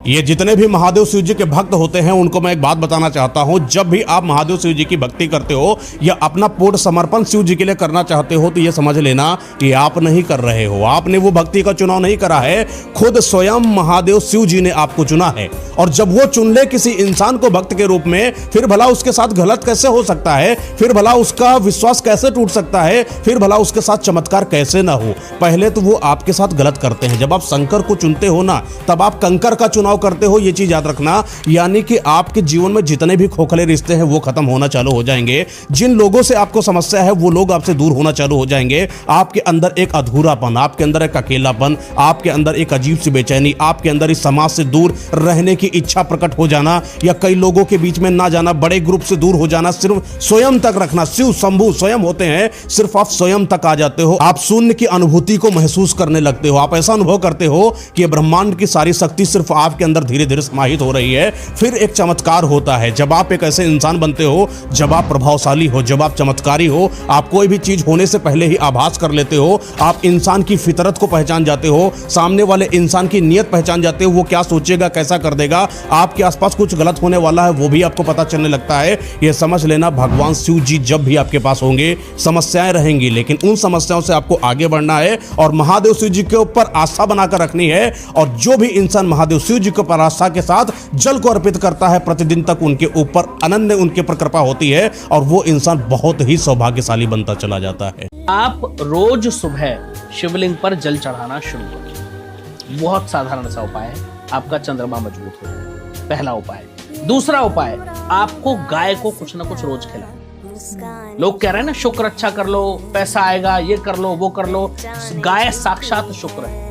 ये जितने भी महादेव शिव जी के भक्त होते हैं उनको मैं एक बात बताना चाहता हूं, जब भी आप महादेव शिव जी की भक्ति करते हो या अपना पूर्ण समर्पण शिव जी के लिए करना चाहते हो तो ये समझ लेना कि आप नहीं कर रहे हो, आपने वो भक्ति का चुनाव नहीं करा है, खुद स्वयं महादेव शिव जी ने आपको चुना है। और जब वो चुन ले किसी इंसान को भक्त के रूप में, फिर भला उसके साथ गलत कैसे हो सकता है, फिर भला उसका विश्वास कैसे टूट सकता है, फिर भला उसके साथ चमत्कार कैसे ना हो। पहले तो वो आपके साथ गलत करते हैं। जब आप शंकर को चुनते हो ना, तब आप कंकर का चुनाव करते हो, ये चीज याद रखना। यानी कि आपके जीवन में जितने भी खोखले रिश्ते हैं वो खत्म होना चालू हो जाएंगे। जिन लोगों से आपको समस्या है वो लोग आपसे दूर होना चालू हो जाएंगे। आपके अंदर एक अधूरापन, आपके अंदर एक अकेलापन, आपके अंदर एक अजीब सी बेचैनी, आपके अंदर इस समाज से दूर रहने की इच्छा प्रकट हो जाना या कई लोगों के बीच में ना जाना, बड़े ग्रुप से दूर हो जाना, सिर्फ स्वयं तक रखना। शिव शंभू स्वयं होते हैं, सिर्फ आप स्वयं तक आ जाते हो। आप शून्य की अनुभूति को महसूस करने लगते हो। आप ऐसा अनुभव करते हो कि ब्रह्मांड की सारी शक्ति सिर्फ आपके अंदर धीरे धीरे समाहित हो रही है। फिर एक चमत्कार होता है जब आप एक ऐसे इंसान बनते हो, जब आप प्रभावशाली हो, जब आप चमत्कारी हो, आप कोई भी चीज होने से पहले ही आभास कर लेते हो। आप इंसान की फितरत को पहचान जाते हो, सामने वाले इंसान की नीयत पहचान जाते हो, वो क्या सोचेगा, कैसा कर देगा, आपके आसपास कुछ गलत होने वाला है वो भी आपको पता चलने लगता है। ये समझ लेना, भगवान शिव जी जब भी आपके पास होंगे समस्याएं रहेंगी, लेकिन उन समस्याओं से आपको आगे बढ़ना है और महादेव शिव जी के ऊपर आस्था बनाकर रखनी है। और जो भी इंसान महादेव शिव जी के ऊपर आस्था के साथ जल को अर्पित करता है, प्रतिदिन तक उनके ऊपर अनन्य उनके ऊपर कृपा होती है और वो इंसान बहुत ही सौभाग्यशाली बनता चला जाता है। आप रोज सुबह शिवलिंग पर जल चढ़ाना शुरू करिए। बहुत साधारण सा उपाय है, आपका चंद्रमा मजबूत हो जाए, पहला उपाय। दूसरा उपाय, आपको गाय को कुछ ना कुछ रोज खिलाना। लोग कह रहे हैं ना, शुक्र अच्छा कर लो, पैसा आएगा, ये कर लो, वो कर लो। गाय साक्षात शुक्र है।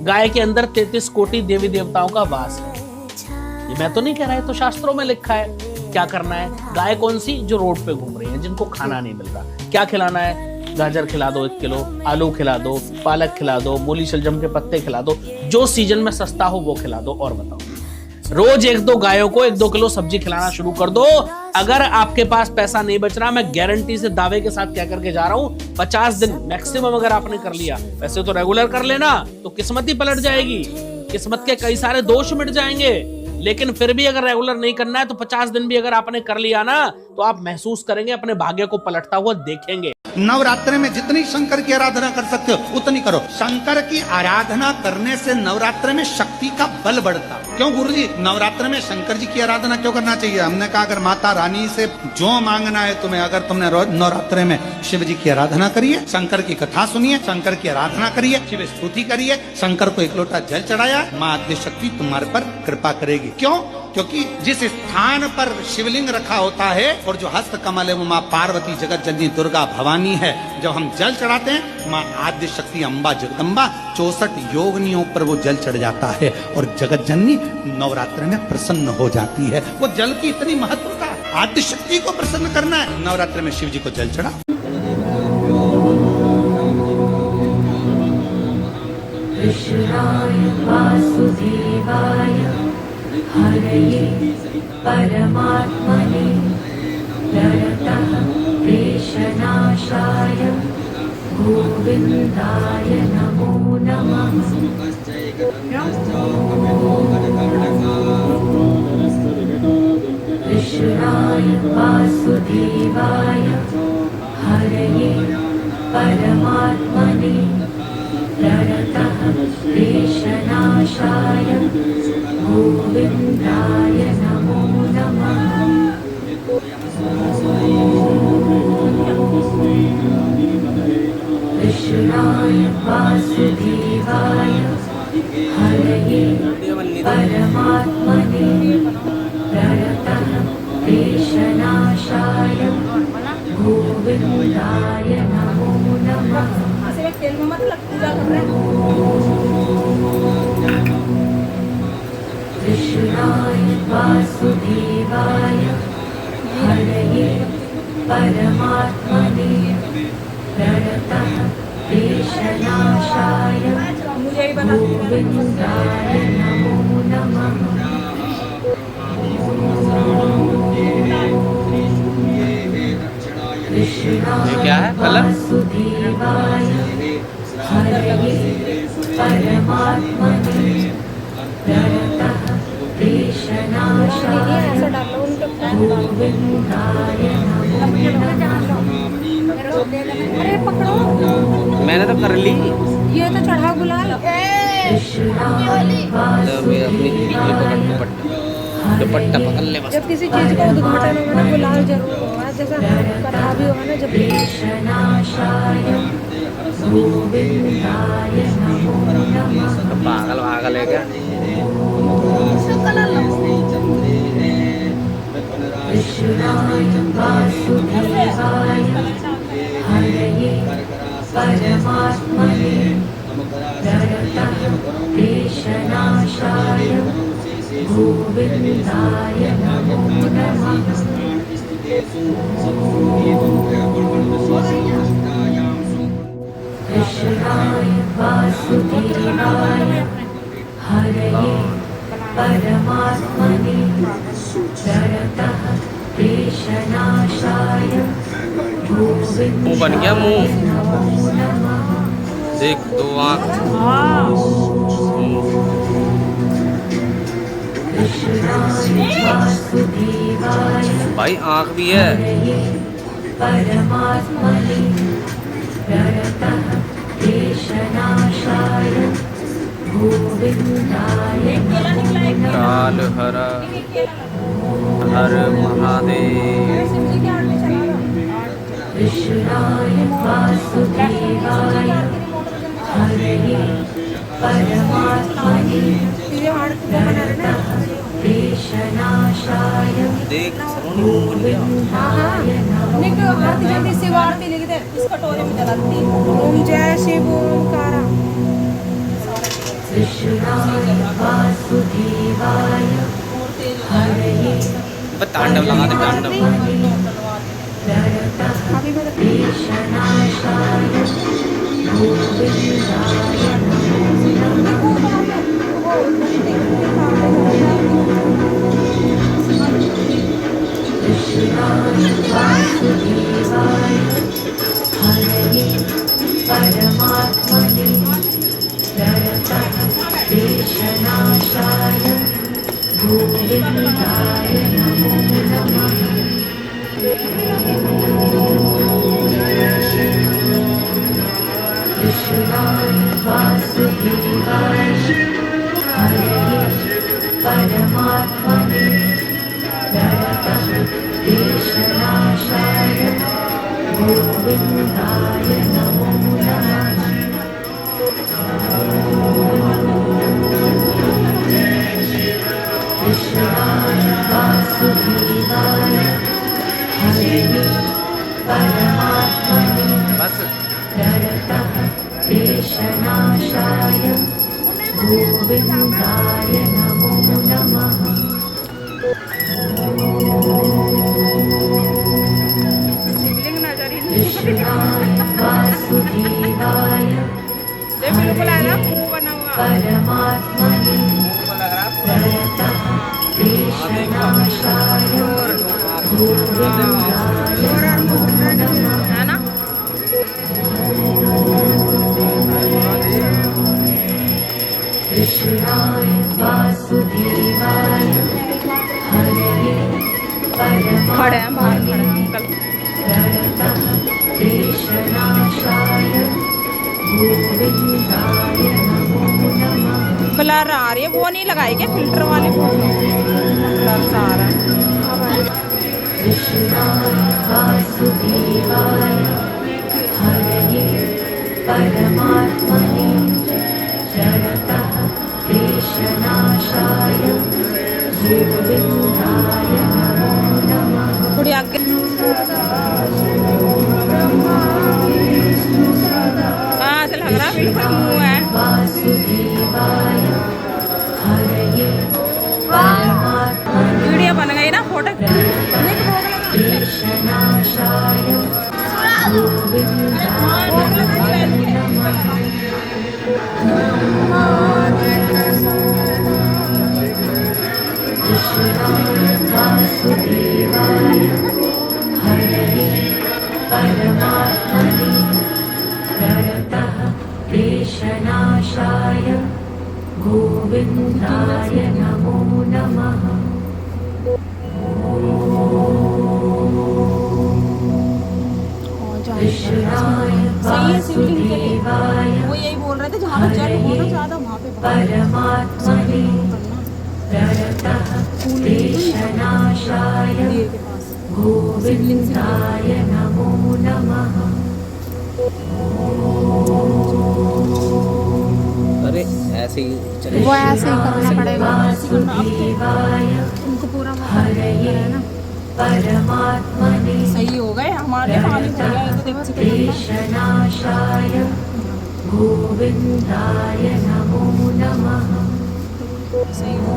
गाय के अंदर 33 कोटि देवी देवताओं का वास है। ये मैं तो नहीं कह रहा है, तो शास्त्रों में लिखा है। क्या करना है? गाय कौन सी? जो रोड पे घूम रही है, जिनको खाना नहीं मिल रहा। क्या खिलाना है? गाजर खिला दो 1 किलो, आलू खिला दो, पालक खिला दो, मूली शलजम के पत्ते खिला दो, जो सीजन में सस्ता हो वो खिला दो। और बताओ, रोज 1-2 गायों को 1-2 किलो सब्जी खिलाना शुरू कर दो। अगर आपके पास पैसा नहीं बच रहा, मैं गारंटी से दावे के साथ कह करके जा रहा हूं, 50 दिन मैक्सिमम अगर आपने कर लिया, वैसे तो रेगुलर कर लेना तो किस्मत ही पलट जाएगी, किस्मत के कई सारे दोष मिट जाएंगे। लेकिन फिर भी अगर रेगुलर नहीं करना है तो 50 दिन भी अगर आपने कर लिया ना, तो आप महसूस करेंगे, अपने भाग्य को पलटता हुआ देखेंगे। नवरात्र में जितनी शंकर की आराधना कर सकते हो उतनी करो। शंकर की आराधना करने से नवरात्र में शक्ति का बल बढ़ता। क्यों गुरुजी, नवरात्र में शंकर जी की आराधना क्यों करना चाहिए? हमने कहा अगर माता रानी से जो मांगना है तुम्हें, अगर तुमने नवरात्र में शिव जी की आराधना करिए, शंकर की कथा सुनिए, शंकर की आराधना करिए, शिव स्तुति करिए, शंकर को 1 लोटा जल चढ़ाया, माँ आद्य शक्ति तुम्हारे पर कृपा करेगी। क्यों? क्योंकि जिस स्थान पर शिवलिंग रखा होता है और जो हस्त कमल है वो माँ पार्वती, जगत जननी दुर्गा भवानी है। जब हम जल चढ़ाते हैं, माँ आद्य शक्ति अम्बा जगदम्बा 64 योगिनियों पर वो जल चढ़ जाता है और जगत जननी नवरात्र में प्रसन्न हो जाती है। वो जल की इतनी महत्वता, आद्य शक्ति को प्रसन्न करना है, नवरात्र में शिव जी को जल चढ़ा। कृष्णाय वासुदेवाय हरये परमात्मने नरतः क्लेशनाशाय गोविन्दाय नमो नमः। कृष्णाय वासुदेवाय हरये परमात्मने नरतः क्लेशनाशाय गोविन्दाय नमो नमः। कृष्णाय वासुदेवाय हरये परमात्मने नरतः क्लेशनाशाय गोविन्दाय नमो नमः। कृष्णाय वासुदेवाय हरये परमात्मने नरतः क्लेशनाशाय गोविन्दाय नमो नमः। कृष्णाय वासुदेवाय हरये परमात्मने नरतः गोविन्दाय अरे पकड़ो, मैंने तो कर ली। ये तो चढ़ा गुलाल। तो मैं अपनी दीदी को पकड़ दुपट्टा पकड़ ले बस। जब किसी चीज का उद्घाटन होगा ना गुलाल जरूर होगा, जैसा कथा भी होगा ना जब तो पागल पागल है क्या? परमात्मने देशनाशाय गोविन्दाय नमो नमः। कृष्णाय वासुदेवाय हरये परमात्मने जरतः देशनाशाय मुंह बन गया मुंह, देख दो आँख। भाई आँख भी है। परमात्मने जरतः देशनाशाय गोविन्दाय काल हर हर महादेव। कृष्णाय वासुदेवाय हरये परमात्मने देशनाशाय देख गोविन्दाय जल्दी शिव आरती लिख दे इस कटोरे में जलाती। ओम जय शिव ओमकारा। कृष्णाय वासुदेवाय हरये तांडव लगा दे तांडव। देशनाशाय गोविन्दाय कृष्णाय वासुदेवाय हरये परमात्मने जरतः देशनाशाय गोविन्दाय नमो नमः। कृष्णाय वासुदेवाय हरये परमात्मने जरतः देशनाशाय गोविन्दाय नमो नमः। कृष्णाय वासुदेवाय हरये परमात्मने बस जरतः देशनाशाय गोविन्दाय नमो नमः। कृष्णाय वासुदेवाय परमात्मने जरतः देशनाशाय गोविन्दाय नमो नमः। कृष्णाय वासुदेवाय हरये परमात्मने जरतः देशनाशाय गोविन्दाय नमो नमः। ब्लर आ रही है, वो नहीं लगाई क्या फिल्टर वाले फोटो? ब्लर सा आ रहा है। कृष्णाय वासुदेवाय हरये परमात्मने जरतः देशनाशाय गोविन्दाय नमो नमः। थोड़ी आगे हाँ ऐसा लग रहा है बिल्कुल मुँह है। वासुदेवाय हरये परमात्मने वीडियो बन गई ना फोटो। देशनाशाय गोविन्दाय नमो कृष्णाय वासुदेवाय हरये परमात्मने जरतः देशनाशाय गोविन्दाय नमो नमः। परमात्मने प्रणतः क्लेशनाशाय गोविन्दाय नमो नमः। अरे ऐसे ही चले। वो ऐसे ही करना पड़ेगा। वासुदेवाय उनको पूरा हरये परमात्मने सही हो गए हमारे पानी हो गया ये तो देखो क्लेशनाशाय गोविन्दाय नमो नमः। सही हो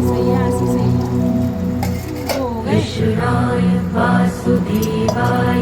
सही है ऐसे सही है हो गए कृष्णाय वासुदेवाय